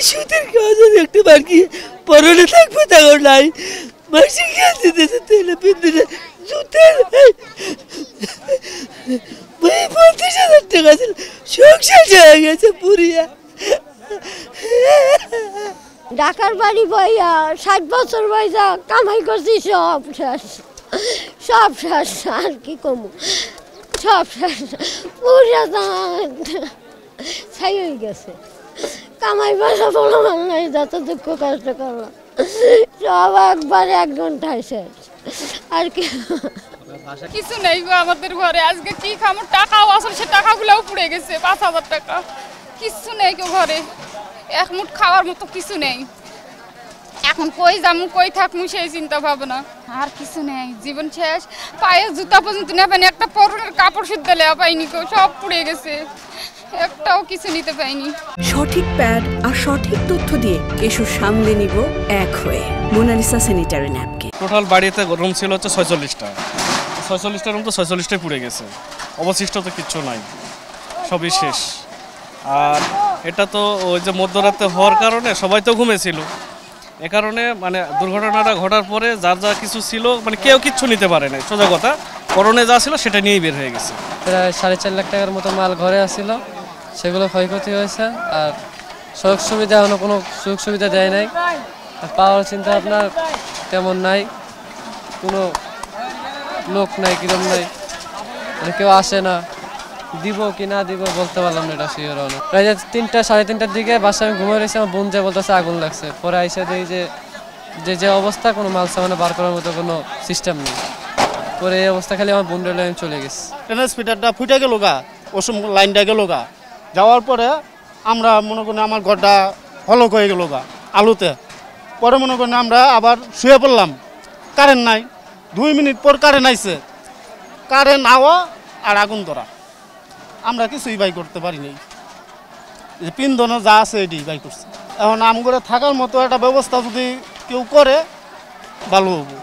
সুদের কাজ একটু বাকি পরনে থাকবে তখন নাই মাসি খেয়ে দিতেছে তেলে পিন্দিতে জুতের 35,000 টাকা ছিল সংসার হয়ে গেছে পুরিয়া। ঢাকার বাড়ি বইয়া 60 বছর বয়সা কামাই করছি সব শেষ সব শেষ আর কি কমু সব শেষ পুরিয়া ছাই হয়ে গেছে কামাই পয়সা বলো নাই যত দুঃখ কষ্ট করলাম সব একবারে 1 ঘন্টায় শেষ আর কি কিছু নেই গো আমাদের ঘরে আজকে কি খামো টাকাও আসলে সে টাকাগুলোও পুড়ে গেছে 5,000 টাকা কিছু নেই কেউ ঘরে এক মুঠ খাওয়ার মতো কিছু নেই এখন কই যামু কই থাকমু সেই চিন্তা ভাবনা আর কিছু নেই জীবন শেষ পায়ে জুতা পর্যন্ত না পাইনি একটা পরনের কাপড় শুদ্ধ লেয়া পাইনি কেউ সব পুড়ে গেছে একটাও কিছু নিতে পাইনি। সঠিক প্যাড আর সঠিক তথ্য দিয়ে এসব সামলে নিব এক হয়ে মোনালিসা স্যানিটারি ন্যাপকিন। টোটাল বাড়িতে রুম ছিল হচ্ছে 46টা 46টা রুম তো 46টাই পুড়ে গেছে অবশিষ্ট তো কিচ্ছু নাই সবই শেষ। আর এটা তো ওই যে মধ্যরাতে হওয়ার কারণে সবাই তো ঘুমেছিল এ কারণে মানে দুর্ঘটনাটা ঘটার পরে যার যা কিছু ছিল মানে কেউ কিচ্ছু নিতে পারে না সোজা কথা পরনে যা ছিল সেটা নিয়েই বের হয়ে গেছে। প্রায় 4.5 লাখ টাকার মতো মাল ঘরে আসছিল সেগুলো ক্ষয়ক্ষতি হয়েছে আর সুযোগ সুবিধা এখনো কোনো সুযোগ সুবিধা দেয় নাই আর পাওয়ার চিন্তা আপনার তেমন নাই কোনো লোক নাই কিরম নাই মানে কেউ আসে না দিব কি না দিব বলতে পারলাম না এটা শিওর অনেক প্রায় 3টা 3:30টার দিকে বাসায় আমি ঘুমিয়ে রয়েছি আমার বোন যে বলতেছে আগুন লাগছে পরে আইসা দিই যে অবস্থা কোনো মাল সামানে বার করার মতো কোনো সিস্টেম নেই পরে এই অবস্থা খালি আমার বোন রেলে আমি চলে গেছি ট্রেনের স্পিডারটা ফুটে গেল গা ওসম লাইনটা গেল গা যাওয়ার পরে আমরা মনে করি আমার ঘরটা হলক হয়ে গেল গা আলুতে পরে মনে করি আমরা আবার শুয়ে পড়লাম কারেন্ট নাই 2 মিনিট পর কারেন্ট আইছে কারেন্ট আওয়া আর আগুন ধরা আমরা কিছুই বাই করতে পারিনি যে পিন্ধন যা আছে এটি বাই করছে এখন আমগরে থাকার মতো একটা ব্যবস্থা যদি কেউ করে ভালো হবো।